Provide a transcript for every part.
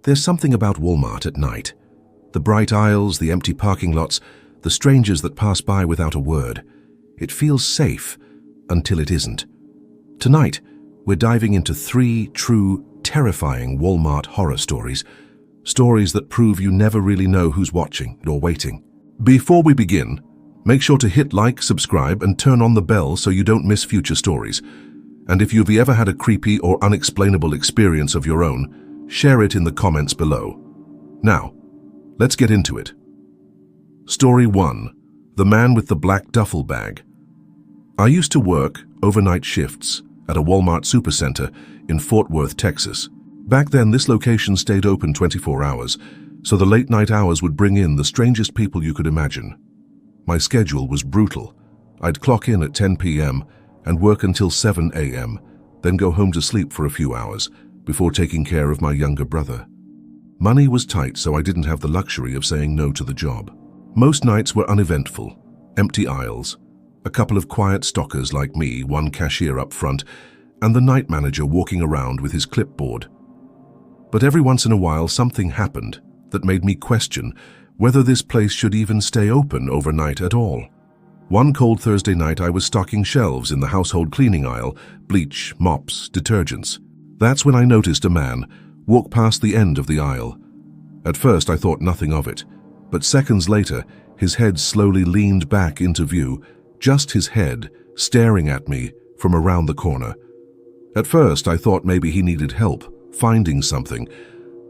There's something about Walmart at night. The bright aisles, the empty parking lots, the strangers that pass by without a word. It feels safe until it isn't. Tonight, we're diving into 3 true, terrifying Walmart horror stories. Stories that prove you never really know who's watching or waiting. Before we begin, make sure to hit like, subscribe, and turn on the bell so you don't miss future stories. And if you've ever had a creepy or unexplainable experience of your own, share it in the comments below. Now, let's get into it. Story 1. The Man with the Black Duffel Bag. I used to work overnight shifts at a Walmart supercenter in Fort Worth, Texas. Back then, this location stayed open 24 hours, so the late night hours would bring in the strangest people you could imagine. My schedule was brutal. I'd clock in at 10 p.m. and work until 7 a.m., then go home to sleep for a few hours before taking care of my younger brother. Money was tight, so I didn't have the luxury of saying no to the job. Most nights were uneventful. Empty aisles, a couple of quiet stalkers like me, one cashier up front, and the night manager walking around with his clipboard. But every once in a while something happened that made me question whether this place should even stay open overnight at all. One cold Thursday night I was stocking shelves in the household cleaning aisle, bleach, mops, detergents. That's when I noticed a man walk past the end of the aisle. At first I thought nothing of it, but seconds later his head slowly leaned back into view, just his head staring at me from around the corner. At first I thought maybe he needed help finding something,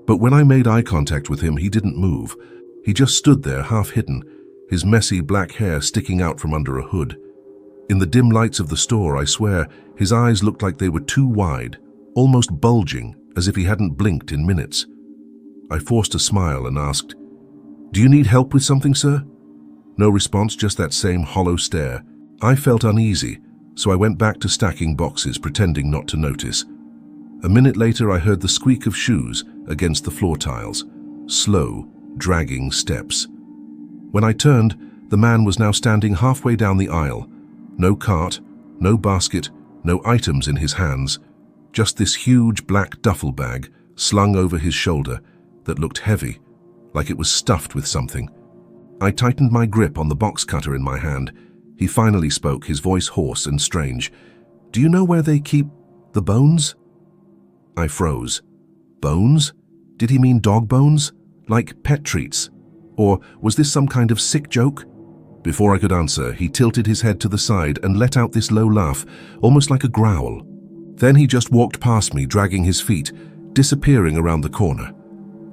but when I made eye contact with him, he didn't move. He just stood there half hidden, his messy black hair sticking out from under a hood. In the dim lights of the store, I swear, his eyes looked like they were too wide, almost bulging, as if he hadn't blinked in minutes. I forced a smile and asked, "Do you need help with something, sir?" No response, just that same hollow stare. I felt uneasy, so I went back to stacking boxes, pretending not to notice. A minute later, I heard the squeak of shoes against the floor tiles, slow, dragging steps. When I turned, the man was now standing halfway down the aisle. No cart, no basket, no items in his hands, just this huge black duffel bag slung over his shoulder that looked heavy, like it was stuffed with something. I tightened my grip on the box cutter in my hand. He finally spoke, his voice hoarse and strange. "Do you know where they keep the bones?" I froze. Bones? Did he mean dog bones? Like pet treats? Or was this some kind of sick joke? Before I could answer, he tilted his head to the side and let out this low laugh, almost like a growl. Then he just walked past me, dragging his feet, disappearing around the corner.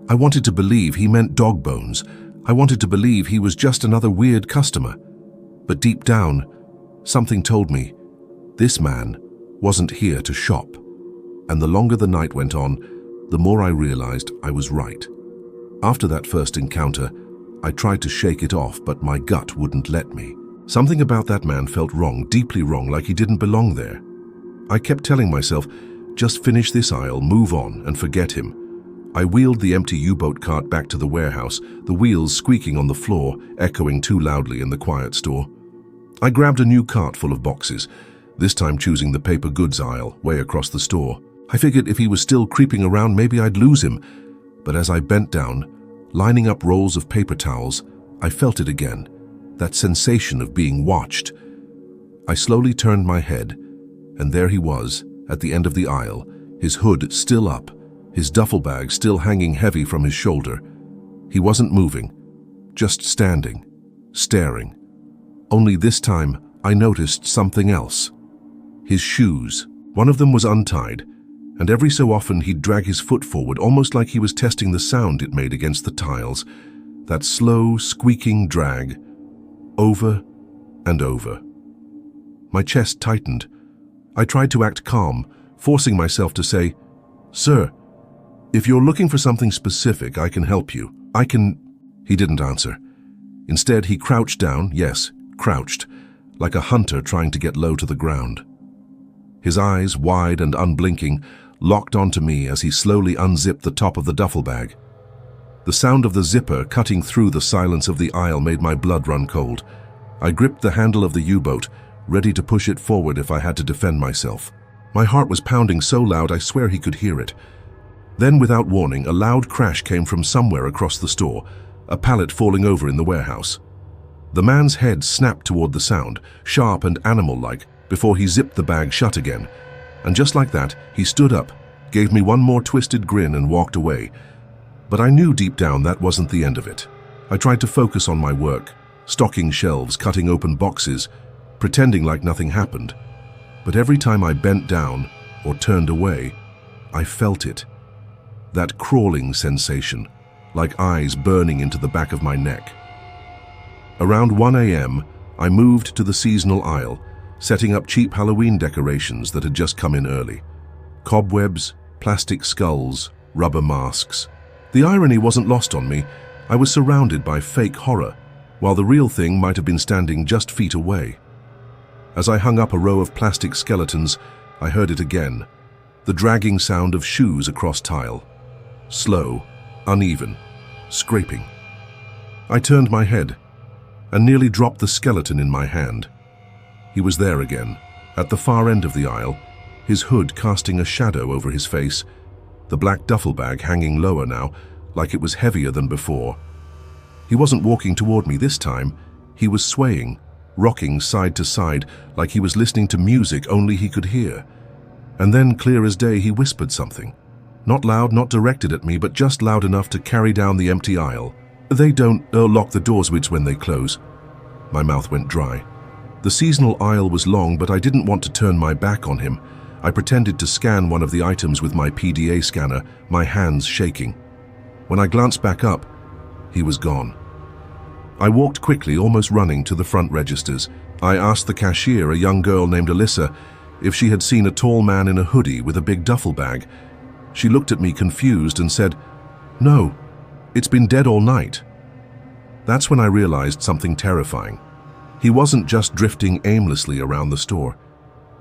I wanted to believe he meant dog bones. I wanted to believe he was just another weird customer. But deep down, something told me this man wasn't here to shop. And the longer the night went on, the more I realized I was right. After that first encounter, I tried to shake it off, but my gut wouldn't let me. Something about that man felt wrong, deeply wrong, like he didn't belong there. I kept telling myself, just finish this aisle, move on, and forget him. I wheeled the empty U-boat cart back to the warehouse, the wheels squeaking on the floor, echoing too loudly in the quiet store. I grabbed a new cart full of boxes, this time choosing the paper goods aisle, way across the store. I figured if he was still creeping around, maybe I'd lose him. But as I bent down, lining up rolls of paper towels, I felt it again, that sensation of being watched. I slowly turned my head, and there he was, at the end of the aisle, his hood still up, his duffel bag still hanging heavy from his shoulder. He wasn't moving, just standing, staring. Only this time, I noticed something else. His shoes. One of them was untied, and every so often he'd drag his foot forward, almost like he was testing the sound it made against the tiles. That slow, squeaking drag, over and over. My chest tightened. I tried to act calm, forcing myself to say, "Sir, if you're looking for something specific, I can help you. I can..." He didn't answer. Instead, he crouched down, yes, crouched, like a hunter trying to get low to the ground. His eyes, wide and unblinking, locked onto me as he slowly unzipped the top of the duffel bag. The sound of the zipper cutting through the silence of the aisle made my blood run cold. I gripped the handle of the U-boat, ready to push it forward if I had to defend myself. My heart was pounding so loud I swear he could hear it. Then, without warning, a loud crash came from somewhere across the store, a pallet falling over in the warehouse. The man's head snapped toward the sound, sharp and animal-like, before he zipped the bag shut again. And just like that, he stood up, gave me one more twisted grin and walked away. But I knew deep down that wasn't the end of it. I tried to focus on my work, stocking shelves, cutting open boxes, pretending like nothing happened. But every time I bent down or turned away, I felt it. That crawling sensation, like eyes burning into the back of my neck. Around 1 a.m., I moved to the seasonal aisle, setting up cheap Halloween decorations that had just come in early. Cobwebs, plastic skulls, rubber masks. The irony wasn't lost on me. I was surrounded by fake horror, while the real thing might have been standing just feet away. As I hung up a row of plastic skeletons, I heard it again, the dragging sound of shoes across tile. Slow, uneven, scraping. I turned my head and nearly dropped the skeleton in my hand. He was there again, at the far end of the aisle, his hood casting a shadow over his face, the black duffel bag hanging lower now, like it was heavier than before. He wasn't walking toward me this time. He was swaying, rocking side to side, like he was listening to music only he could hear. And then, clear as day, he whispered something. Not loud, not directed at me, but just loud enough to carry down the empty aisle. They don't lock the doors when they close. My mouth went dry. The seasonal aisle was long, but I didn't want to turn my back on him. I pretended to scan one of the items with my PDA scanner, my hands shaking. When I glanced back up, he was gone. I walked quickly, almost running, to the front registers. I asked the cashier, a young girl named Alyssa, if she had seen a tall man in a hoodie with a big duffel bag. She looked at me confused and said, "No, it's been dead all night." That's when I realized something terrifying. He wasn't just drifting aimlessly around the store.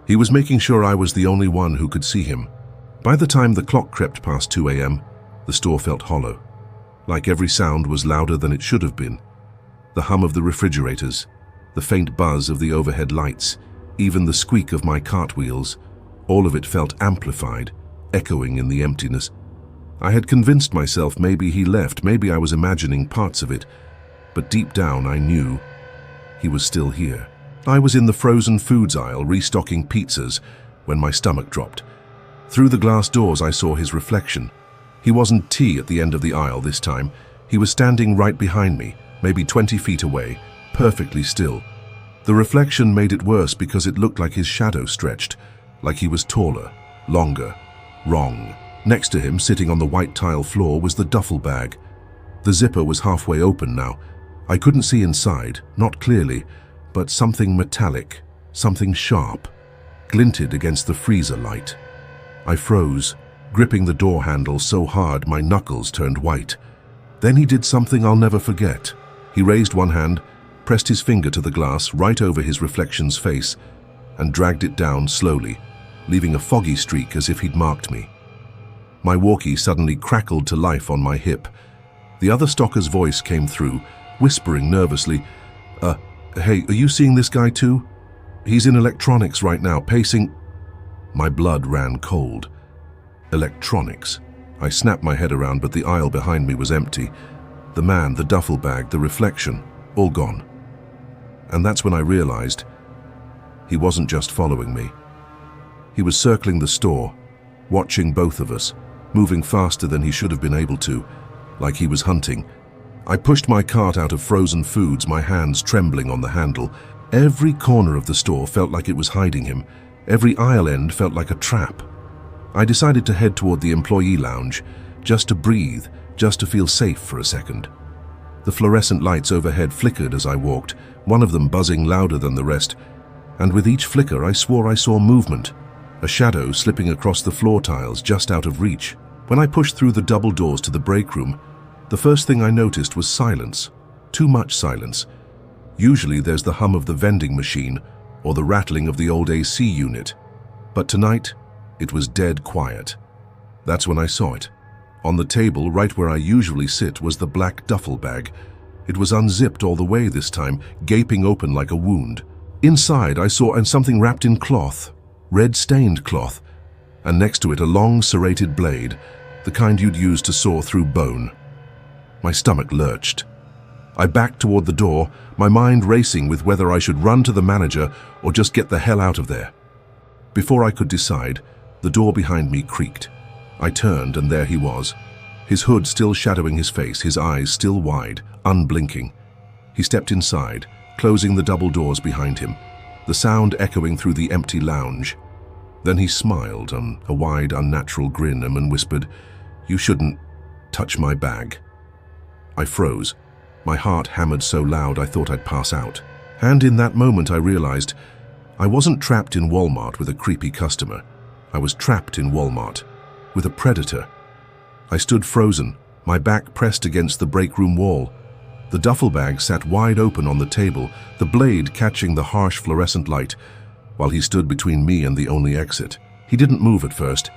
He was making sure I was the only one who could see him. By the time the clock crept past 2 a.m., the store felt hollow, like every sound was louder than it should have been. The hum of the refrigerators, the faint buzz of the overhead lights, even the squeak of my cartwheels, all of it felt amplified, echoing in the emptiness. I had convinced myself maybe he left, maybe I was imagining parts of it, but deep down I knew he was still here. I was in the frozen foods aisle restocking pizzas when my stomach dropped. Through the glass doors I saw his reflection. He wasn't T at the end of the aisle this time. He was standing right behind me, maybe 20 feet away, perfectly still. The reflection made it worse because it looked like his shadow stretched, like he was taller, longer, wrong. Next to him, sitting on the white tile floor, was the duffel bag. The zipper was halfway open now. I couldn't see inside, not clearly, but something metallic, something sharp, glinted against the freezer light. I froze, gripping the door handle so hard my knuckles turned white. Then he did something I'll never forget. He raised one hand, pressed his finger to the glass right over his reflection's face, and dragged it down slowly, leaving a foggy streak as if he'd marked me. My walkie suddenly crackled to life on my hip. The other stalker's voice came through, whispering nervously, "Hey, are you seeing this guy too? He's in electronics right now, pacing." My blood ran cold. Electronics. I snapped my head around, but the aisle behind me was empty. The man, the duffel bag, the reflection, all gone. And that's when I realized he wasn't just following me. He was circling the store, watching both of us, moving faster than he should have been able to, like he was hunting. I pushed my cart out of frozen foods, my hands trembling on the handle. Every corner of the store felt like it was hiding him. Every aisle end felt like a trap. I decided to head toward the employee lounge, just to breathe, just to feel safe for a second. The fluorescent lights overhead flickered as I walked, one of them buzzing louder than the rest, and with each flicker I swore I saw movement, a shadow slipping across the floor tiles just out of reach. When I pushed through the double doors to the break room, the first thing I noticed was silence. Too much silence. Usually there's the hum of the vending machine or the rattling of the old AC unit. But tonight, it was dead quiet. That's when I saw it. On the table, right where I usually sit, was the black duffel bag. It was unzipped all the way this time, gaping open like a wound. Inside, I saw something wrapped in cloth, red-stained cloth, and next to it a long serrated blade, the kind you'd use to saw through bone. My stomach lurched. I backed toward the door, my mind racing with whether I should run to the manager or just get the hell out of there. Before I could decide, the door behind me creaked. I turned, and there he was, his hood still shadowing his face, his eyes still wide, unblinking. He stepped inside, closing the double doors behind him, the sound echoing through the empty lounge. Then he smiled on a wide, unnatural grin and whispered, "You shouldn't touch my bag." I froze, my heart hammered so loud I thought I'd pass out. And in that moment I realized I wasn't trapped in Walmart with a creepy customer. I was trapped in Walmart with a predator. I stood frozen, my back pressed against the break room wall. The duffel bag sat wide open on the table, the blade catching the harsh fluorescent light, while he stood between me and the only exit. He didn't move at first.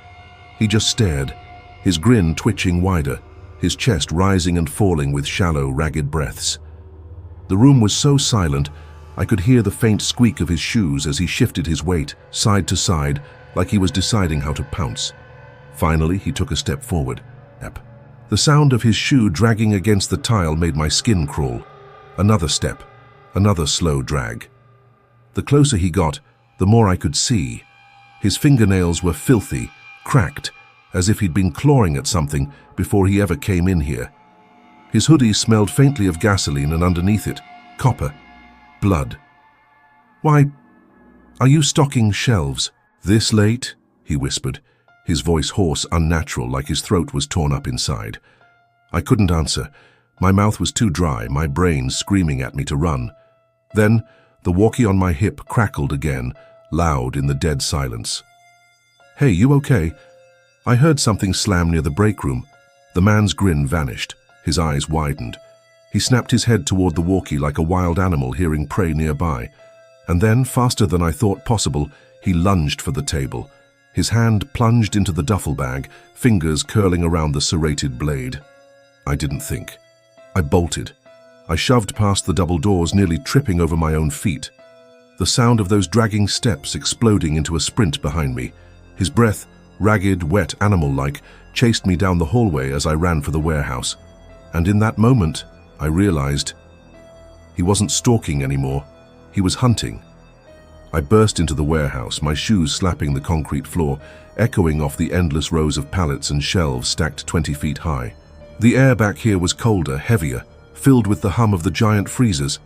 He just stared, his grin twitching wider, his chest rising and falling with shallow, ragged breaths. The room was so silent, I could hear the faint squeak of his shoes as he shifted his weight side to side, like he was deciding how to pounce. Finally, he took a step forward. The sound of his shoe dragging against the tile made my skin crawl. Another step, another slow drag. The closer he got, the more I could see. His fingernails were filthy, cracked, as if he'd been clawing at something before he ever came in here. His hoodie smelled faintly of gasoline, and underneath it, copper, blood. "Why, are you stocking shelves this late?" he whispered, his voice hoarse, unnatural, like his throat was torn up inside. I couldn't answer. My mouth was too dry, my brain screaming at me to run. Then, the walkie on my hip crackled again, loud in the dead silence. "Hey, you okay?" I heard something slam near the break room. The man's grin vanished. His eyes widened. He snapped his head toward the walkie like a wild animal hearing prey nearby. And then, faster than I thought possible, he lunged for the table. His hand plunged into the duffel bag, fingers curling around the serrated blade. I didn't think. I bolted. I shoved past the double doors, nearly tripping over my own feet. The sound of those dragging steps exploding into a sprint behind me. His breath, ragged, wet, animal-like, chased me down the hallway as I ran for the warehouse. And in that moment, I realized he wasn't stalking anymore. He was hunting. I burst into the warehouse, my shoes slapping the concrete floor, echoing off the endless rows of pallets and shelves stacked 20 feet high. The air back here was colder, heavier, filled with the hum of the giant freezers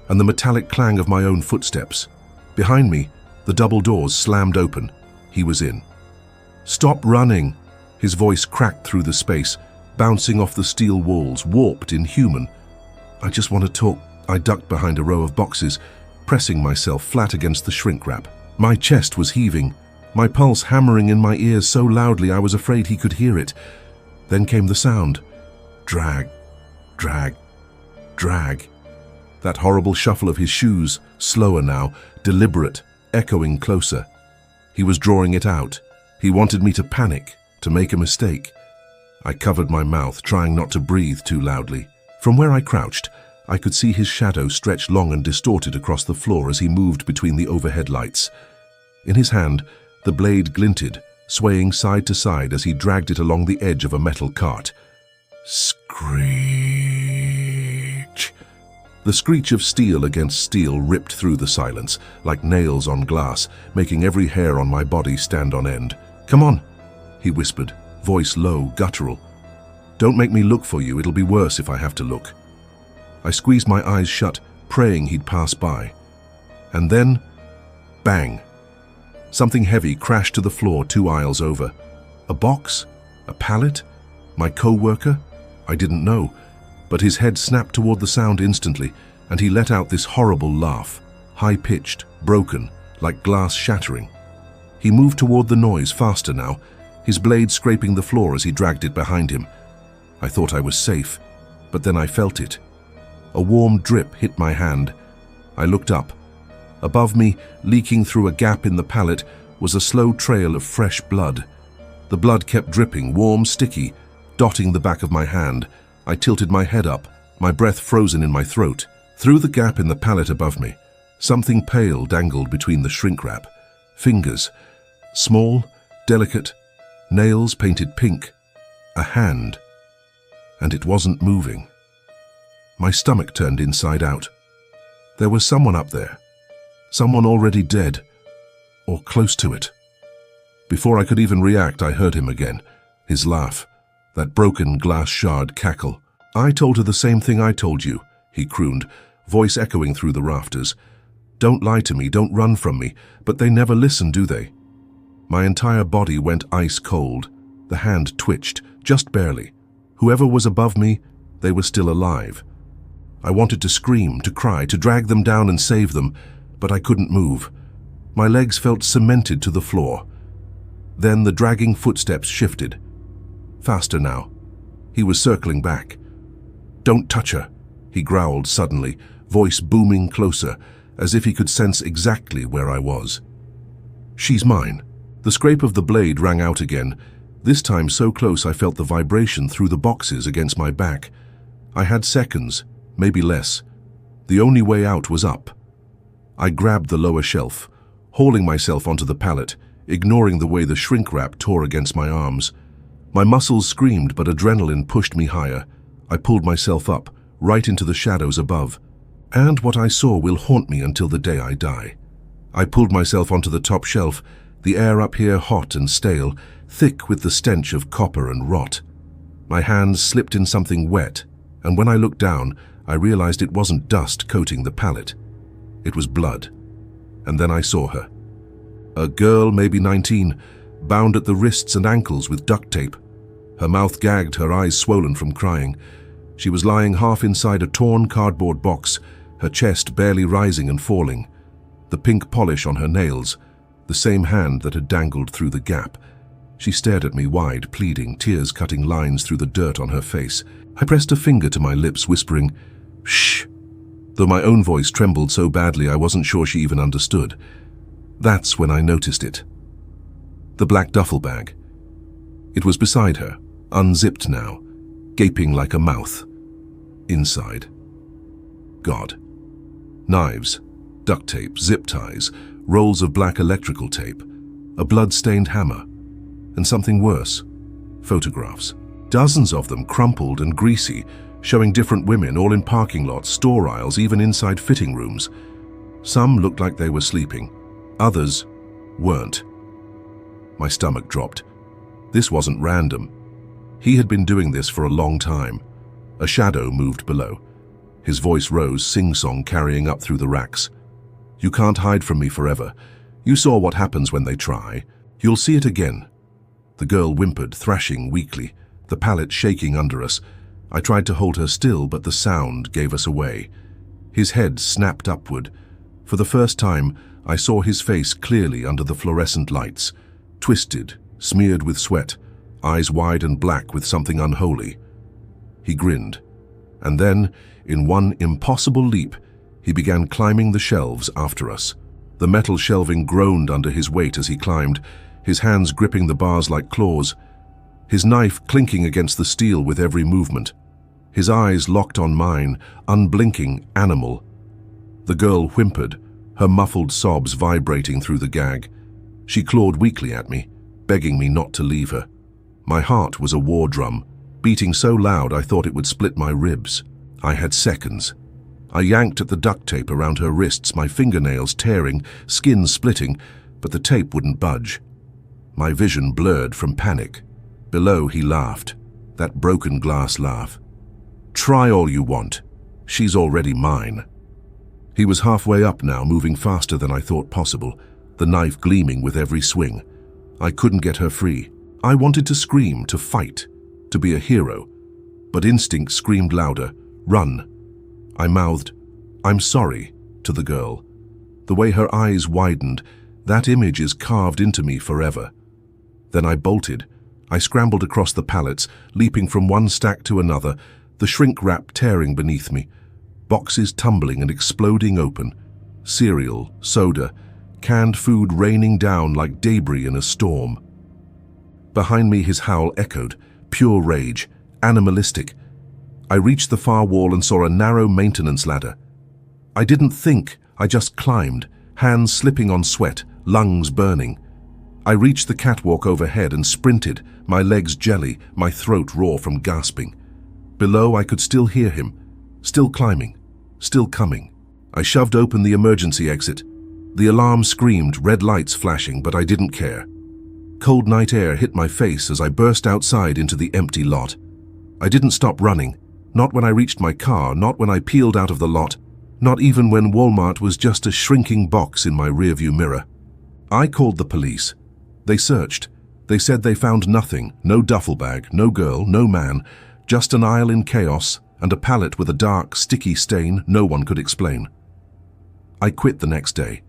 and the metallic clang of my own footsteps. Behind me, the double doors slammed open. He was in. "Stop running!" His voice cracked through the space, bouncing off the steel walls, warped, inhuman. "I just want to talk." I ducked behind a row of boxes, pressing myself flat against the shrink wrap. My chest was heaving, my pulse hammering in my ears so loudly I was afraid he could hear it. Then came the sound. Drag, drag, drag. That horrible shuffle of his shoes, slower now, deliberate, echoing closer. He was drawing it out. He wanted me to panic, to make a mistake. I covered my mouth, trying not to breathe too loudly. From where I crouched, I could see his shadow stretch long and distorted across the floor as he moved between the overhead lights. In his hand, the blade glinted, swaying side to side as he dragged it along the edge of a metal cart. Screech! The screech of steel against steel ripped through the silence, like nails on glass, making every hair on my body stand on end. "Come on," he whispered, voice low, guttural. "Don't make me look for you, it'll be worse if I have to look." I squeezed my eyes shut, praying he'd pass by. And then, bang! Something heavy crashed to the floor 2 aisles over. A box? A pallet? My co-worker? I didn't know, but his head snapped toward the sound instantly, and he let out this horrible laugh, high-pitched, broken, like glass shattering. He moved toward the noise, faster now, his blade scraping the floor as he dragged it behind him. I thought I was safe, but then I felt it. A warm drip hit my hand. I looked up. Above me, leaking through a gap in the pallet, was a slow trail of fresh blood. The blood kept dripping, warm, sticky, dotting the back of my hand. I tilted my head up, my breath frozen in my throat. Through the gap in the pallet above me, something pale dangled between the shrink wrap. Fingers, small, delicate, nails painted pink. A hand, and it wasn't moving. My stomach turned inside out. There was someone up there, someone already dead, or close to it. Before I could even react, I heard him again, his laugh, that broken glass shard cackle. "I told her the same thing I told you," he crooned, voice echoing through the rafters. "Don't lie to me, don't run from me, but they never listen, do they?" My entire body went ice cold. The hand twitched, just barely. Whoever was above me, they were still alive. I wanted to scream, to cry, to drag them down and save them, but I couldn't move. My legs felt cemented to the floor. Then the dragging footsteps shifted. Faster now. He was circling back. "Don't touch her," he growled suddenly, voice booming closer, as if he could sense exactly where I was. "She's mine." The scrape of the blade rang out again, this time so close I felt the vibration through the boxes against my back. I had seconds, maybe less. The only way out was up. I grabbed the lower shelf, hauling myself onto the pallet, ignoring the way the shrink wrap tore against my arms. My muscles screamed, but adrenaline pushed me higher. I pulled myself up, right into the shadows above. And what I saw will haunt me until the day I die. I pulled myself onto the top shelf, the air up here hot and stale, thick with the stench of copper and rot. My hands slipped in something wet, and when I looked down, I realized it wasn't dust coating the pallet. It was blood. And then I saw her. A girl, maybe 19, bound at the wrists and ankles with duct tape. Her mouth gagged, her eyes swollen from crying. She was lying half inside a torn cardboard box, her chest barely rising and falling. The pink polish on her nails, the same hand that had dangled through the gap. She stared at me wide, pleading, tears cutting lines through the dirt on her face. I pressed a finger to my lips, whispering, "Shh," though my own voice trembled so badly I wasn't sure she even understood. That's when I noticed it. The black duffel bag. It was beside her, unzipped now, gaping like a mouth. Inside. God. Knives, duct tape, zip ties, rolls of black electrical tape, a blood-stained hammer, and something worse, photographs. Dozens of them crumpled and greasy, showing different women all in parking lots, store aisles, even inside fitting rooms. Some looked like they were sleeping, others weren't. My stomach dropped. This wasn't random. He had been doing this for a long time. A shadow moved below. His voice rose, sing-song carrying up through the racks. "You can't hide from me forever. You saw what happens when they try. You'll see it again." The girl whimpered, thrashing weakly, the pallet shaking under us. I tried to hold her still, but the sound gave us away. His head snapped upward. For the first time, I saw his face clearly under the fluorescent lights, twisted, smeared with sweat, eyes wide and black with something unholy. He grinned, and then, in one impossible leap, he began climbing the shelves after us. The metal shelving groaned under his weight as he climbed, his hands gripping the bars like claws, his knife clinking against the steel with every movement. His eyes locked on mine, unblinking, animal. The girl whimpered, her muffled sobs vibrating through the gag. She clawed weakly at me, begging me not to leave her. My heart was a war drum, beating so loud I thought it would split my ribs. I had seconds. I yanked at the duct tape around her wrists, my fingernails tearing, skin splitting, but the tape wouldn't budge. My vision blurred from panic. Below, he laughed, that broken glass laugh. "Try all you want. She's already mine." He was halfway up now, moving faster than I thought possible, the knife gleaming with every swing. I couldn't get her free. I wanted to scream, to fight, to be a hero, but instinct screamed louder, "Run." I mouthed, "I'm sorry," to the girl. The way her eyes widened, that image is carved into me forever. Then I bolted. I scrambled across the pallets, leaping from one stack to another, the shrink wrap tearing beneath me, boxes tumbling and exploding open, cereal, soda, canned food raining down like debris in a storm. Behind me his howl echoed, pure rage, animalistic. I reached the far wall and saw a narrow maintenance ladder. I didn't think, I just climbed, hands slipping on sweat, lungs burning. I reached the catwalk overhead and sprinted, my legs jelly, my throat raw from gasping. Below, I could still hear him, still climbing, still coming. I shoved open the emergency exit. The alarm screamed, red lights flashing, but I didn't care. Cold night air hit my face as I burst outside into the empty lot. I didn't stop running, not when I reached my car, not when I peeled out of the lot, not even when Walmart was just a shrinking box in my rearview mirror. I called the police. They searched. They said they found nothing, no duffel bag, no girl, no man, just an aisle in chaos and a pallet with a dark, sticky stain no one could explain. I quit the next day.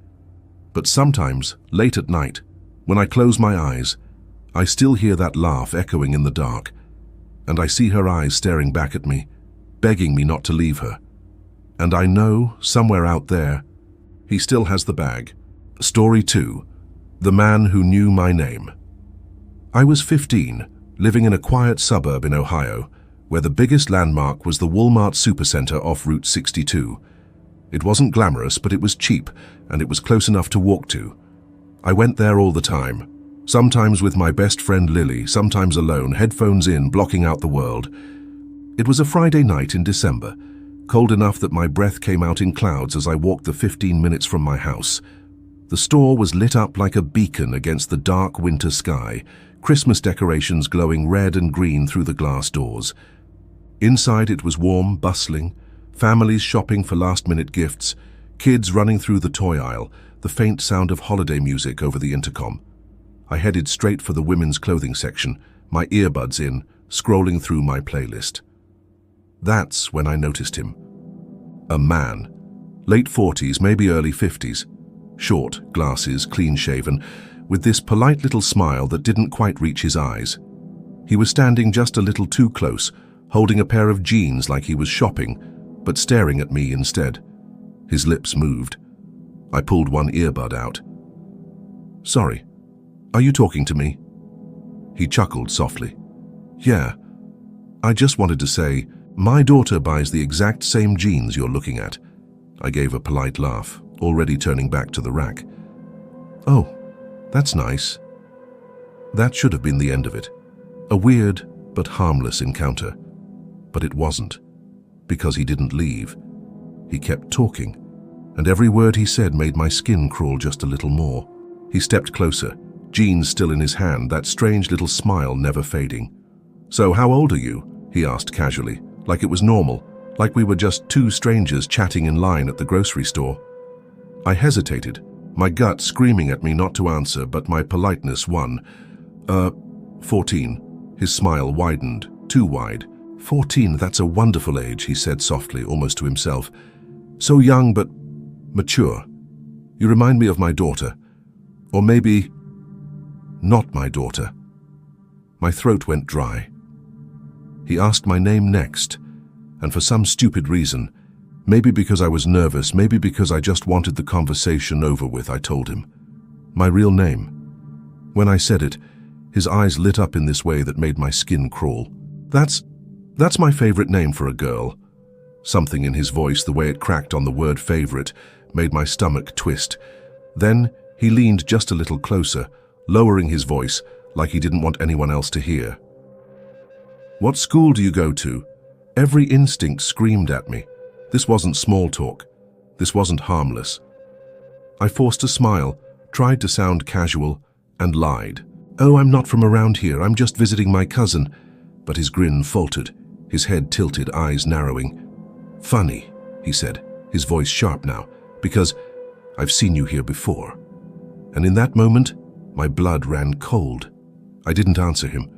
But sometimes, late at night, when I close my eyes, I still hear that laugh echoing in the dark, and I see her eyes staring back at me, begging me not to leave her. And I know, somewhere out there, he still has the bag. Story 2. The Man Who Knew My Name. I was 15, living in a quiet suburb in Ohio, where the biggest landmark was the Walmart Supercenter off Route 62. It wasn't glamorous, but it was cheap, and it was close enough to walk to. I went there all the time, sometimes with my best friend Lily, sometimes alone, headphones in, blocking out the world. It was a Friday night in December, cold enough that my breath came out in clouds as I walked the 15 minutes from my house. The store was lit up like a beacon against the dark winter sky, Christmas decorations glowing red and green through the glass doors. Inside it was warm, bustling, families shopping for last-minute gifts, kids running through the toy aisle, the faint sound of holiday music over the intercom. I headed straight for the women's clothing section, my earbuds in, scrolling through my playlist. That's when I noticed him. A man, late 40s, maybe early 50s, short, glasses, clean-shaven, with this polite little smile that didn't quite reach his eyes. He was standing just a little too close, holding a pair of jeans like he was shopping, but staring at me instead. His lips moved. I pulled one earbud out. "Sorry, are you talking to me?" He chuckled softly. "Yeah, I just wanted to say, my daughter buys the exact same jeans you're looking at." I gave a polite laugh, already turning back to the rack. "Oh, that's nice." That should have been the end of it. A weird but harmless encounter. But it wasn't, because he didn't leave. He kept talking, and every word he said made my skin crawl just a little more. He stepped closer, jeans still in his hand, that strange little smile never fading. "So how old are you?" he asked casually, like it was normal, like we were just two strangers chatting in line at the grocery store. I hesitated, my gut screaming at me not to answer, but my politeness won. 14. His smile widened, too wide. 14, that's a wonderful age, he said softly, almost to himself. So young, but mature. You remind me of my daughter. Or maybe not my daughter. My throat went dry. He asked my name next, and for some stupid reason, maybe because I was nervous, maybe because I just wanted the conversation over with, I told him. My real name. When I said it, his eyes lit up in this way that made my skin crawl. That's my favorite name for a girl. Something in his voice, the way it cracked on the word favorite, made my stomach twist. Then he leaned just a little closer, lowering his voice like he didn't want anyone else to hear. "What school do you go to?" Every instinct screamed at me. This wasn't small talk. This wasn't harmless. I forced a smile, tried to sound casual, and lied. "Oh, I'm not from around here. I'm just visiting my cousin." But his grin faltered, his head tilted, eyes narrowing. "Funny," he said, his voice sharp now, "because I've seen you here before." And in that moment, my blood ran cold. I didn't answer him.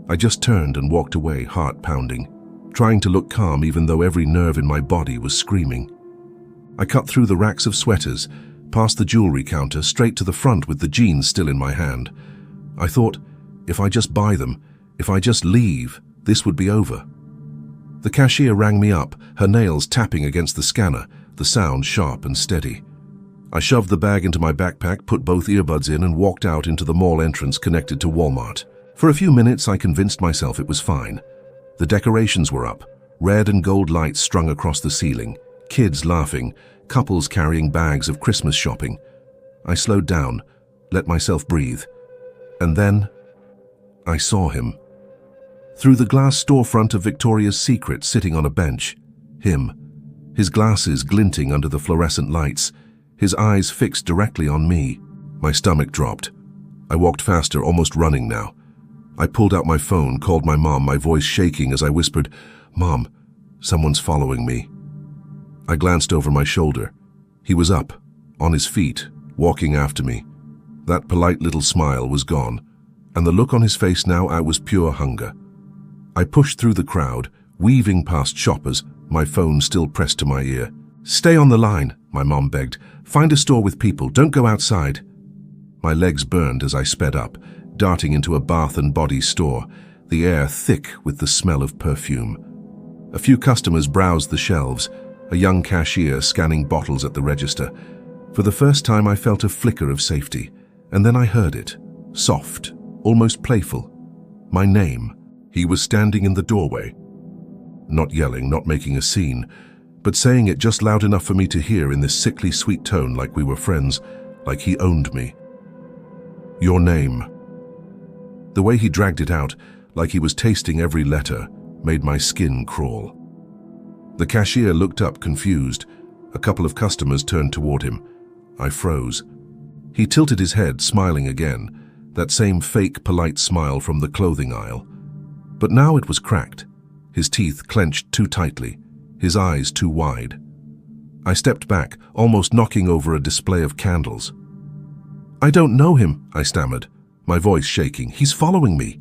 I just turned and walked away, heart pounding, trying to look calm even though every nerve in my body was screaming. I cut through the racks of sweaters, past the jewelry counter, straight to the front with the jeans still in my hand. I thought, if I just buy them, if I just leave, this would be over. The cashier rang me up, her nails tapping against the scanner, the sound sharp and steady. I shoved the bag into my backpack, put both earbuds in, and walked out into the mall entrance connected to Walmart. For a few minutes, I convinced myself it was fine. The decorations were up, red and gold lights strung across the ceiling, kids laughing, couples carrying bags of Christmas shopping. I slowed down, let myself breathe. And then I saw him. Through the glass storefront of Victoria's Secret, sitting on a bench. Him. His glasses glinting under the fluorescent lights, his eyes fixed directly on me. My stomach dropped. I walked faster, almost running now. I pulled out my phone, called my mom, my voice shaking as I whispered, "Mom, someone's following me." I glanced over my shoulder. He was up, on his feet, walking after me. That polite little smile was gone, and the look on his face now was pure hunger. I pushed through the crowd, weaving past shoppers, my phone still pressed to my ear. "Stay on the line," my mom begged. "Find a store with people, don't go outside." My legs burned as I sped up, darting into a bath and body store, the air thick with the smell of perfume. A few customers browsed the shelves, a young cashier scanning bottles at the register. For the first time I felt a flicker of safety, and then I heard it, soft, almost playful. My name. He was standing in the doorway. Not yelling, not making a scene, but saying it just loud enough for me to hear in this sickly sweet tone, like we were friends, like he owned me. "Your name." The way he dragged it out, like he was tasting every letter, made my skin crawl. The cashier looked up, confused. A couple of customers turned toward him. I froze. He tilted his head, smiling again, that same fake, polite smile from the clothing aisle. But now it was cracked, his teeth clenched too tightly, his eyes too wide. I stepped back, almost knocking over a display of candles. "I don't know him," I stammered, my voice shaking. "He's following me."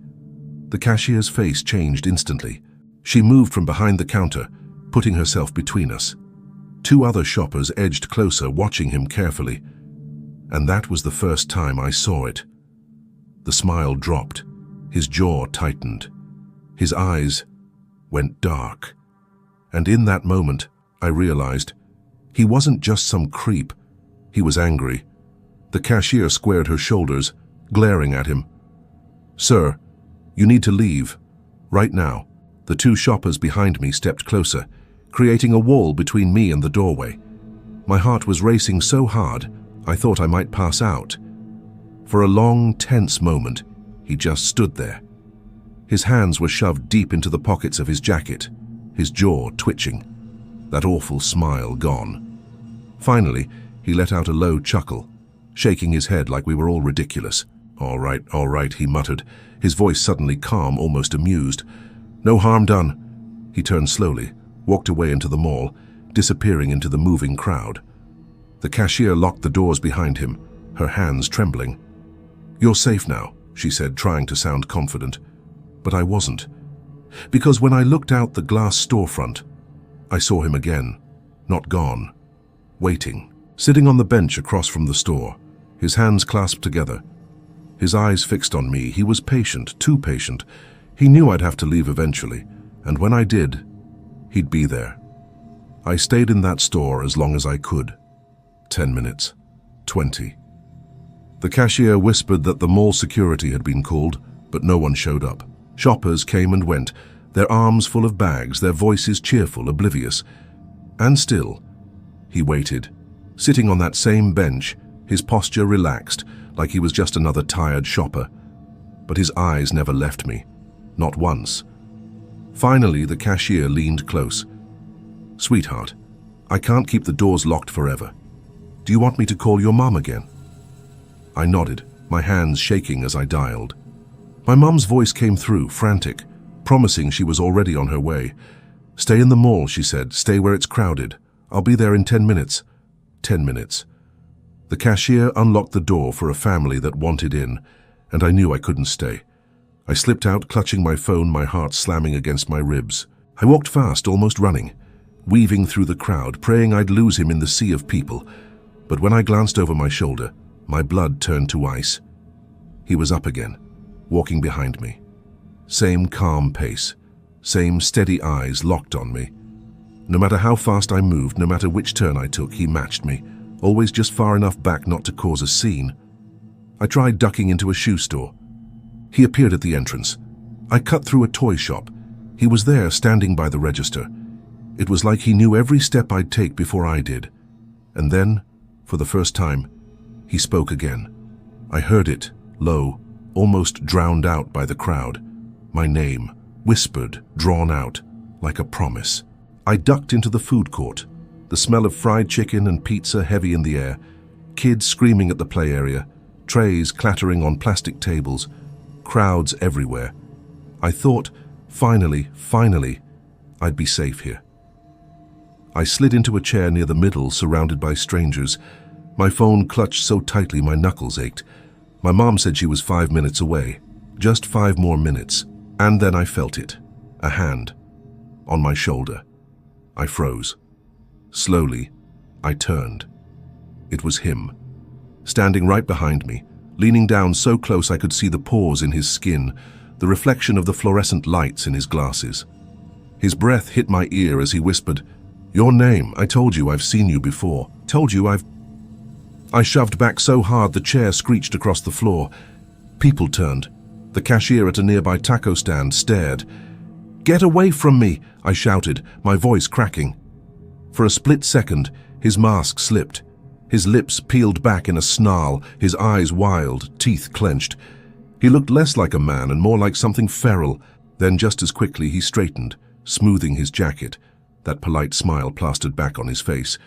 The cashier's face changed instantly. She moved from behind the counter, putting herself between us. Two other shoppers edged closer, watching him carefully. And that was the first time I saw it. The smile dropped, his jaw tightened, his eyes went dark. And in that moment, I realized he wasn't just some creep, he was angry. The cashier squared her shoulders, glaring at him. "Sir, you need to leave. Right now." The two shoppers behind me stepped closer, creating a wall between me and the doorway. My heart was racing so hard, I thought I might pass out. For a long, tense moment, he just stood there. His hands were shoved deep into the pockets of his jacket, his jaw twitching, that awful smile gone. Finally, he let out a low chuckle, shaking his head like we were all ridiculous. All right, he muttered, his voice suddenly calm, almost amused. "No harm done." He turned slowly, walked away into the mall, disappearing into the moving crowd. The cashier locked the doors behind him, her hands trembling. "You're safe now," she said, trying to sound confident. But I wasn't. Because when I looked out the glass storefront, I saw him again, not gone, waiting, sitting on the bench across from the store, his hands clasped together, his eyes fixed on me. He was patient, too patient. He knew I'd have to leave eventually, and when I did, he'd be there. I stayed in that store as long as I could. 10 minutes. 20. The cashier whispered that the mall security had been called, but no one showed up. Shoppers came and went, their arms full of bags, their voices cheerful, oblivious. And still, he waited, sitting on that same bench, his posture relaxed, like he was just another tired shopper. But his eyes never left me, not once. Finally, the cashier leaned close. "Sweetheart, I can't keep the doors locked forever. Do you want me to call your mom again?" I nodded, my hands shaking as I dialed. My mom's voice came through, frantic, promising she was already on her way. "Stay in the mall," she said. "Stay where it's crowded. I'll be there in 10 minutes. 10 minutes. The cashier unlocked the door for a family that wanted in, and I knew I couldn't stay. I slipped out, clutching my phone, my heart slamming against my ribs. I walked fast, almost running, weaving through the crowd, praying I'd lose him in the sea of people. But when I glanced over my shoulder, my blood turned to ice. He was up again, walking behind me. Same calm pace, same steady eyes locked on me. No matter how fast I moved, no matter which turn I took, he matched me, always just far enough back not to cause a scene. I tried ducking into a shoe store. He appeared at the entrance. I cut through a toy shop. He was there, standing by the register. It was like he knew every step I'd take before I did. And then, for the first time, he spoke again. I heard it, low, almost drowned out by the crowd. My name, whispered, drawn out, like a promise. I ducked into the food court, the smell of fried chicken and pizza heavy in the air, kids screaming at the play area, trays clattering on plastic tables, crowds everywhere. I thought, finally, I'd be safe here. I slid into a chair near the middle, surrounded by strangers. My phone clutched so tightly my knuckles ached. My mom said she was 5 minutes away. Just 5 more minutes. And then I felt it. A hand. On my shoulder. I froze. Slowly, I turned. It was him. Standing right behind me, leaning down so close I could see the pores in his skin, the reflection of the fluorescent lights in his glasses. His breath hit my ear as he whispered, "Your name, I told you I've seen you before. I shoved back so hard the chair screeched across the floor. People turned. The cashier at a nearby taco stand stared. "Get away from me!" I shouted, my voice cracking. For a split second, his mask slipped. His lips peeled back in a snarl, his eyes wild, teeth clenched. He looked less like a man and more like something feral. Then just as quickly he straightened, smoothing his jacket, that polite smile plastered back on his face.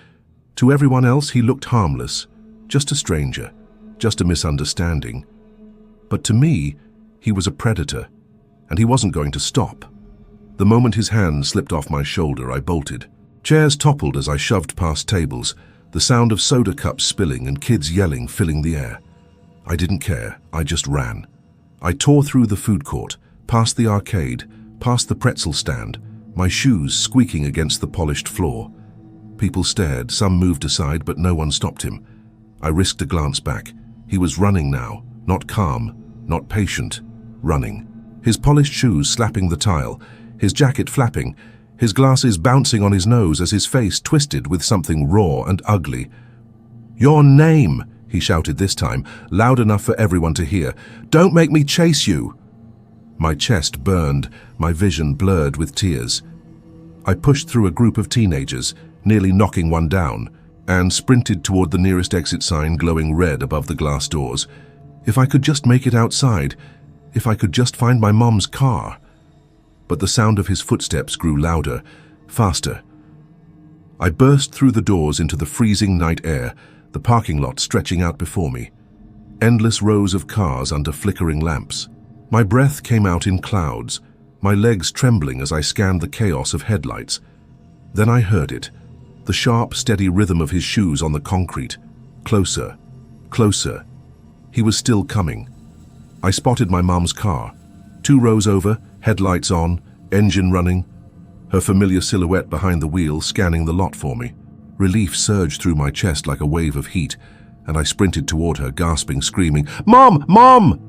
To everyone else he looked harmless, just a stranger, just a misunderstanding. But to me, he was a predator, and he wasn't going to stop. The moment his hand slipped off my shoulder, I bolted. Chairs toppled as I shoved past tables, the sound of soda cups spilling and kids yelling filling the air. I didn't care, I just ran. I tore through the food court, past the arcade, past the pretzel stand, my shoes squeaking against the polished floor. People stared, some moved aside, but no one stopped him. I risked a glance back. He was running now, not calm, not patient, running. His polished shoes slapping the tile, his jacket flapping, his glasses bouncing on his nose as his face twisted with something raw and ugly. "Your name!" he shouted this time, loud enough for everyone to hear. "Don't make me chase you!" My chest burned, my vision blurred with tears. I pushed through a group of teenagers, nearly knocking one down, and sprinted toward the nearest exit sign glowing red above the glass doors. If I could just make it outside, if I could just find my mom's car. But the sound of his footsteps grew louder, faster. I burst through the doors into the freezing night air, the parking lot stretching out before me. Endless rows of cars under flickering lamps. My breath came out in clouds, my legs trembling as I scanned the chaos of headlights. Then I heard it, the sharp, steady rhythm of his shoes on the concrete. Closer, closer. He was still coming. I spotted my mom's car. 2 rows over, headlights on, engine running. Her familiar silhouette behind the wheel scanning the lot for me. Relief surged through my chest like a wave of heat, and I sprinted toward her, gasping, screaming, "Mom! Mom!"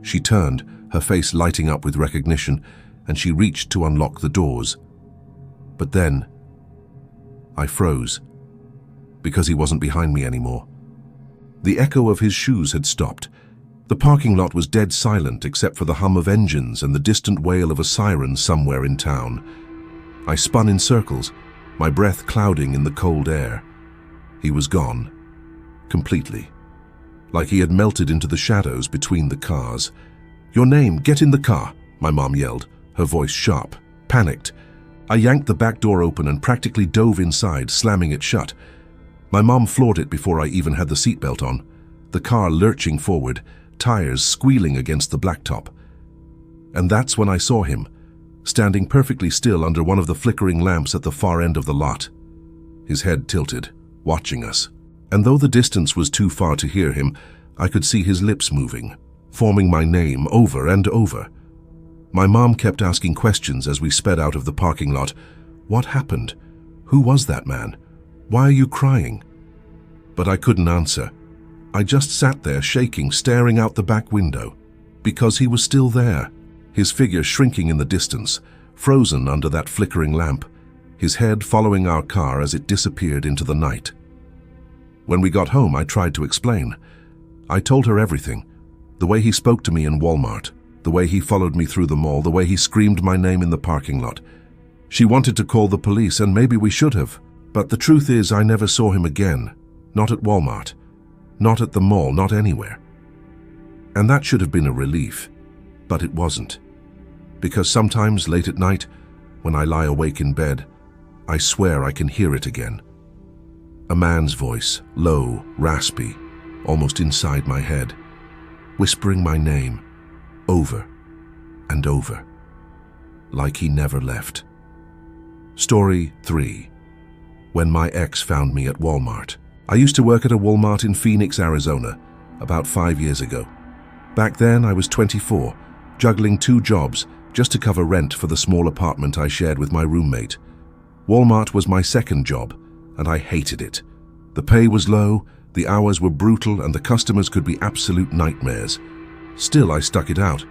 She turned, her face lighting up with recognition, and she reached to unlock the doors. But then, I froze, because he wasn't behind me anymore. The echo of his shoes had stopped. The parking lot was dead silent except for the hum of engines and the distant wail of a siren somewhere in town. I spun in circles, my breath clouding in the cold air. He was gone. Completely. Like he had melted into the shadows between the cars. "Your name, get in the car," my mom yelled, her voice sharp, panicked. I yanked the back door open and practically dove inside, slamming it shut. My mom floored it before I even had the seatbelt on, the car lurching forward, tires squealing against the blacktop. And that's when I saw him, standing perfectly still under one of the flickering lamps at the far end of the lot. His head tilted, watching us. And though the distance was too far to hear him, I could see his lips moving, forming my name over and over. My mom kept asking questions as we sped out of the parking lot. What happened? Who was that man? Why are you crying? But I couldn't answer. I just sat there shaking, staring out the back window, because he was still there, his figure shrinking in the distance, frozen under that flickering lamp, his head following our car as it disappeared into the night. When we got home, I tried to explain. I told her everything, the way he spoke to me in Walmart, the way he followed me through the mall, the way he screamed my name in the parking lot. She wanted to call the police, and maybe we should have, but the truth is I never saw him again, not at Walmart. Not at the mall, not anywhere. And that should have been a relief, but it wasn't. Because sometimes late at night, when I lie awake in bed, I swear I can hear it again. A man's voice, low, raspy, almost inside my head, whispering my name, over and over, like he never left. Story 3. When my ex found me at Walmart. I used to work at a Walmart in Phoenix, Arizona, about 5 years ago. Back then, I was 24, juggling 2 jobs just to cover rent for the small apartment I shared with my roommate. Walmart was my second job, and I hated it. The pay was low, the hours were brutal, and the customers could be absolute nightmares. Still, I stuck it out.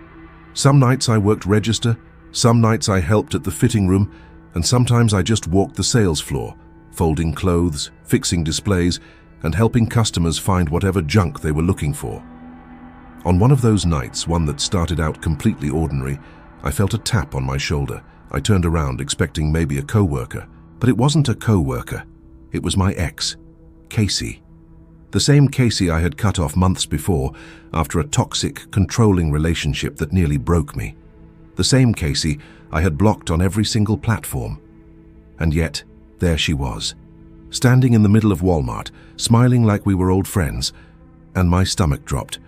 Some nights I worked register, some nights I helped at the fitting room, and sometimes I just walked the sales floor, folding clothes, fixing displays, and helping customers find whatever junk they were looking for. On one of those nights, one that started out completely ordinary, I felt a tap on my shoulder. I turned around, expecting maybe a co-worker, but it wasn't a co-worker. It was my ex, Casey. The same Casey I had cut off months before after a toxic, controlling relationship that nearly broke me. The same Casey I had blocked on every single platform. And yet, there she was, standing in the middle of Walmart, smiling like we were old friends, and my stomach dropped,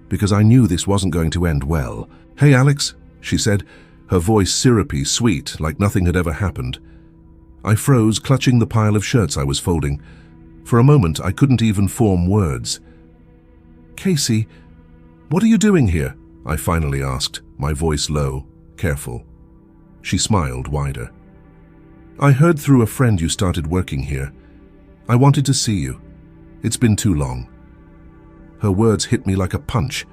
because I knew this wasn't going to end well. "Hey, Alex," she said, her voice syrupy, sweet, like nothing had ever happened. I froze, clutching the pile of shirts I was folding. For a moment, I couldn't even form words. "Casey, what are you doing here?" I finally asked, my voice low, careful. She smiled wider. "I heard through a friend you started working here. I wanted to see you. It's been too long." Her words hit me like a punch.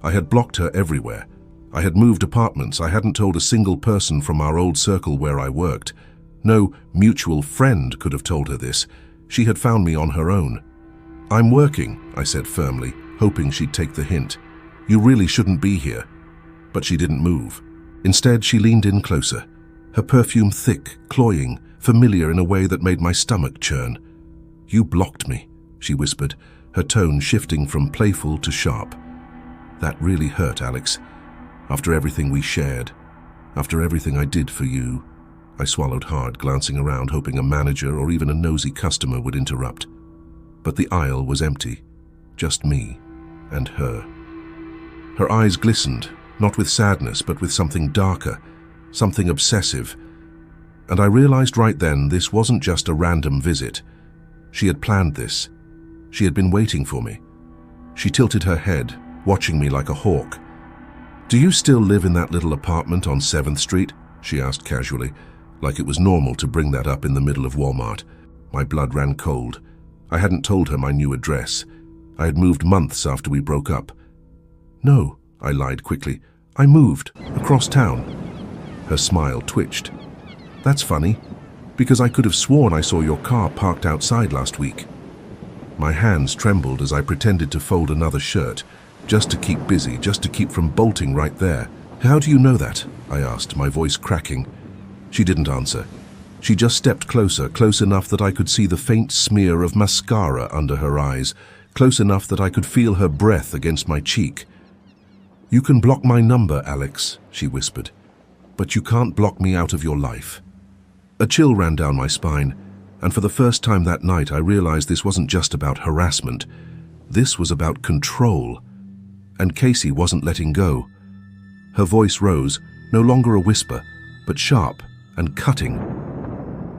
I had blocked her everywhere. I had moved apartments. I hadn't told a single person from our old circle where I worked. No mutual friend could have told her this. She had found me on her own. "I'm working," I said firmly, hoping she'd take the hint. "You really shouldn't be here." But she didn't move. Instead, she leaned in closer, her perfume thick, cloying, familiar in a way that made my stomach churn. "You blocked me," she whispered, her tone shifting from playful to sharp. "That really hurt, Alex. After everything we shared, after everything I did for you." I swallowed hard, glancing around, hoping a manager or even a nosy customer would interrupt. But the aisle was empty, just me and her. Her eyes glistened, not with sadness, but with something darker, something obsessive. And I realized right then this wasn't just a random visit. She had planned this. She had been waiting for me. She tilted her head, watching me like a hawk. "Do you still live in that little apartment on 7th Street? She asked casually, like it was normal to bring that up in the middle of Walmart. My blood ran cold. I hadn't told her my new address. I had moved months after we broke up. "No," I lied quickly. "I moved, across town." Her smile twitched. "That's funny, because I could have sworn I saw your car parked outside last week." My hands trembled as I pretended to fold another shirt, just to keep busy, just to keep from bolting right there. "How do you know that?" I asked, my voice cracking. She didn't answer. She just stepped closer, close enough that I could see the faint smear of mascara under her eyes, close enough that I could feel her breath against my cheek. "You can block my number, Alex," she whispered, "but you can't block me out of your life." A chill ran down my spine, and for the first time that night I realized this wasn't just about harassment. This was about control. And Casey wasn't letting go. Her voice rose, no longer a whisper, but sharp and cutting.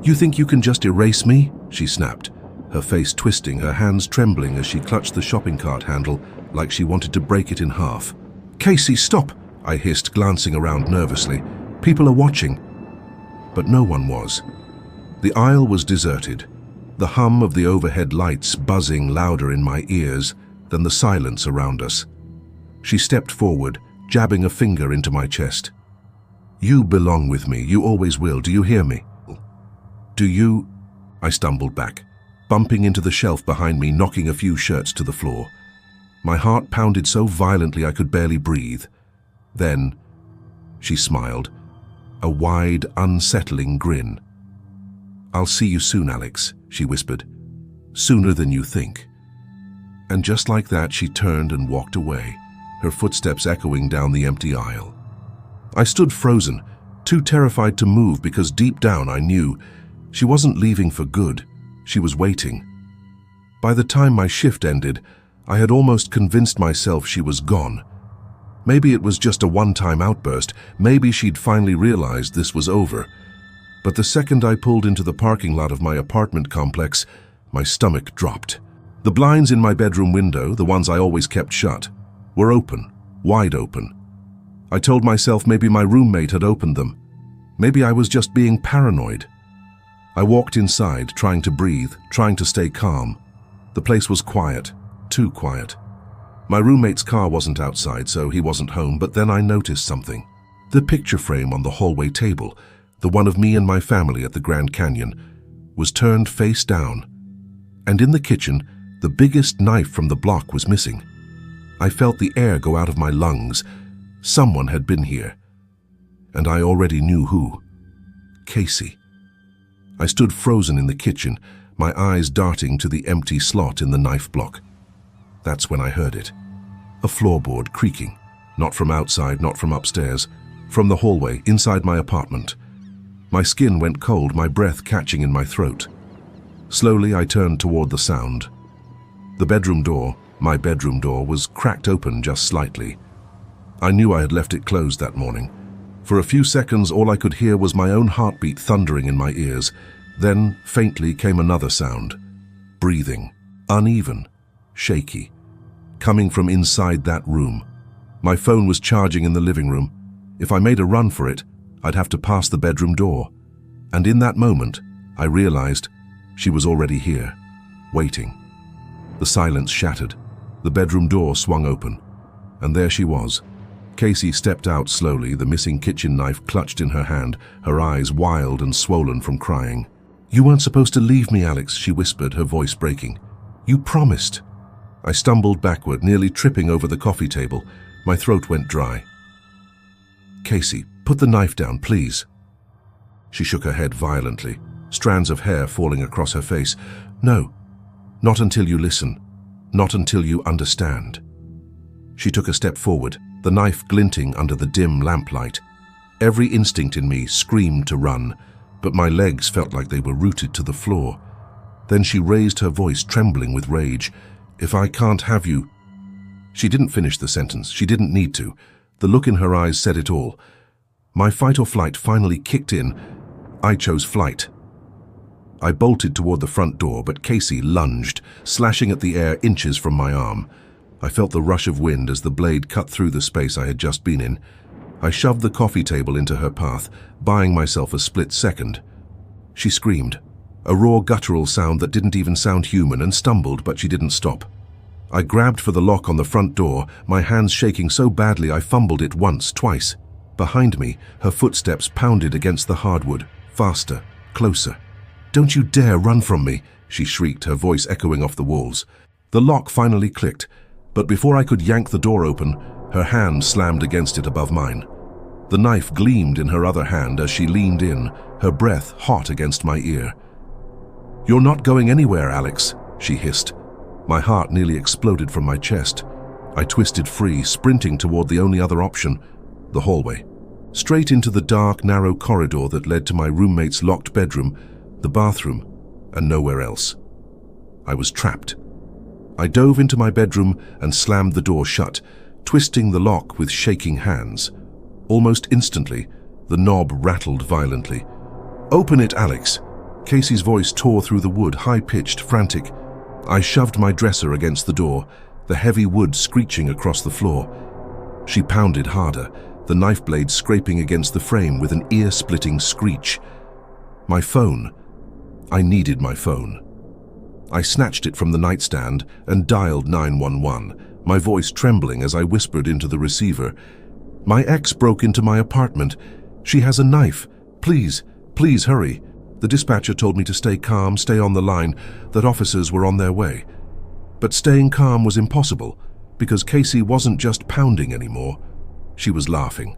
"You think you can just erase me?" she snapped, her face twisting, her hands trembling as she clutched the shopping cart handle like she wanted to break it in half. "Casey, stop!" I hissed, glancing around nervously. "People are watching." But no one was. The aisle was deserted, the hum of the overhead lights buzzing louder in my ears than the silence around us. She stepped forward, jabbing a finger into my chest. "You belong with me. You always will. Do you hear me?" "Do you—" I stumbled back, bumping into the shelf behind me, knocking a few shirts to the floor. My heart pounded so violently I could barely breathe. Then, she smiled, a wide, unsettling grin. "I'll see you soon, Alex," she whispered. "Sooner than you think." And just like that, she turned and walked away, her footsteps echoing down the empty aisle. I stood frozen, too terrified to move because deep down I knew she wasn't leaving for good. She was waiting. By the time my shift ended, I had almost convinced myself she was gone. Maybe it was just a one-time outburst. Maybe she'd finally realized this was over. But the second I pulled into the parking lot of my apartment complex, my stomach dropped. The blinds in my bedroom window, the ones I always kept shut, were open, wide open. I told myself maybe my roommate had opened them. Maybe I was just being paranoid. I walked inside, trying to breathe, trying to stay calm. The place was quiet, too quiet. My roommate's car wasn't outside, so he wasn't home, but then I noticed something. The picture frame on the hallway table, the one of me and my family at the Grand Canyon, was turned face down. And in the kitchen, the biggest knife from the block was missing. I felt the air go out of my lungs. Someone had been here. And I already knew who. Casey. I stood frozen in the kitchen, my eyes darting to the empty slot in the knife block. That's when I heard it. A floorboard creaking. Not from outside, not from upstairs. From the hallway, inside my apartment. My skin went cold, my breath catching in my throat. Slowly, I turned toward the sound. The bedroom door, my bedroom door, was cracked open just slightly. I knew I had left it closed that morning. For a few seconds, all I could hear was my own heartbeat thundering in my ears. Then, faintly, came another sound. Breathing. Uneven. Shaky. Coming from inside that room. My phone was charging in the living room. If I made a run for it, I'd have to pass the bedroom door. And in that moment, I realized she was already here, waiting. The silence shattered. The bedroom door swung open. And there she was. Casey stepped out slowly, the missing kitchen knife clutched in her hand, her eyes wild and swollen from crying. "You weren't supposed to leave me, Alex," she whispered, her voice breaking. "You promised." I stumbled backward, nearly tripping over the coffee table. My throat went dry. "Casey, put the knife down, please." She shook her head violently, strands of hair falling across her face. "No, not until you listen. Not until you understand." She took a step forward, the knife glinting under the dim lamplight. Every instinct in me screamed to run, but my legs felt like they were rooted to the floor. Then she raised her voice, trembling with rage. "If I can't have you—" She didn't finish the sentence. She didn't need to. The look in her eyes said it all. My fight or flight finally kicked in. I chose flight. I bolted toward the front door, but Casey lunged, slashing at the air inches from my arm. I felt the rush of wind as the blade cut through the space I had just been in. I shoved the coffee table into her path, buying myself a split second. She screamed, a raw guttural sound that didn't even sound human, and stumbled, but she didn't stop. I grabbed for the lock on the front door, my hands shaking so badly I fumbled it once, twice. Behind me, her footsteps pounded against the hardwood, faster, closer. "Don't you dare run from me," she shrieked, her voice echoing off the walls. The lock finally clicked, but before I could yank the door open, her hand slammed against it above mine. The knife gleamed in her other hand as she leaned in, her breath hot against my ear. "You're not going anywhere, Alex," she hissed. My heart nearly exploded from my chest. I twisted free, sprinting toward the only other option, the hallway. Straight into the dark, narrow corridor that led to my roommate's locked bedroom, the bathroom, and nowhere else. I was trapped. I dove into my bedroom and slammed the door shut, twisting the lock with shaking hands. Almost instantly, the knob rattled violently. "Open it, Alex!" Casey's voice tore through the wood, high-pitched, frantic. I shoved my dresser against the door, the heavy wood screeching across the floor. She pounded harder, the knife blade scraping against the frame with an ear-splitting screech. My phone. I needed my phone. I snatched it from the nightstand and dialed 911, my voice trembling as I whispered into the receiver. "My ex broke into my apartment. She has a knife. Please, please hurry." The dispatcher told me to stay calm, stay on the line, that officers were on their way. But staying calm was impossible, because Casey wasn't just pounding anymore. She was laughing.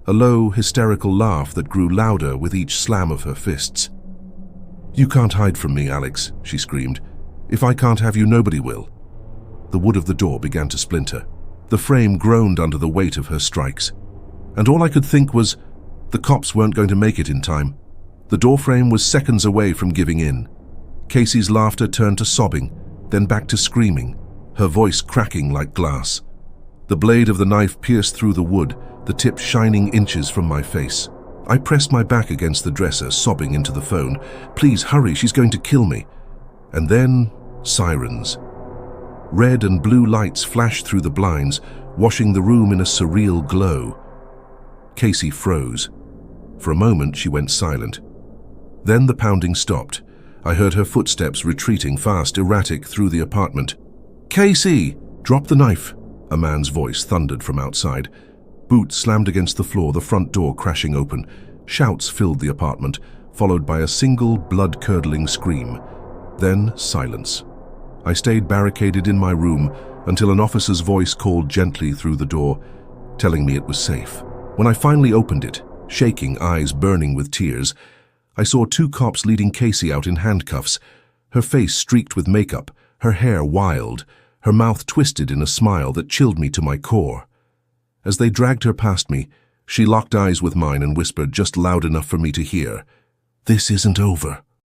A low, hysterical laugh that grew louder with each slam of her fists. "You can't hide from me, Alex," she screamed. "If I can't have you, nobody will." The wood of the door began to splinter. The frame groaned under the weight of her strikes. And all I could think was, the cops weren't going to make it in time. The doorframe was seconds away from giving in. Casey's laughter turned to sobbing, then back to screaming, her voice cracking like glass. The blade of the knife pierced through the wood, the tip shining inches from my face. I pressed my back against the dresser, sobbing into the phone. Please hurry, she's going to kill me. And then, sirens. Red and blue lights flashed through the blinds, washing the room in a surreal glow. Casey froze. For a moment, she went silent. Then the pounding stopped. I heard her footsteps retreating fast, erratic through the apartment. "Casey! Drop the knife!" a man's voice thundered from outside. Boots slammed against the floor, the front door crashing open. Shouts filled the apartment, followed by a single blood-curdling scream. Then silence. I stayed barricaded in my room until an officer's voice called gently through the door, telling me it was safe. When I finally opened it, shaking, eyes burning with tears, I saw two cops leading Casey out in handcuffs, her face streaked with makeup, her hair wild, her mouth twisted in a smile that chilled me to my core. As they dragged her past me, she locked eyes with mine and whispered just loud enough for me to hear, "This isn't over."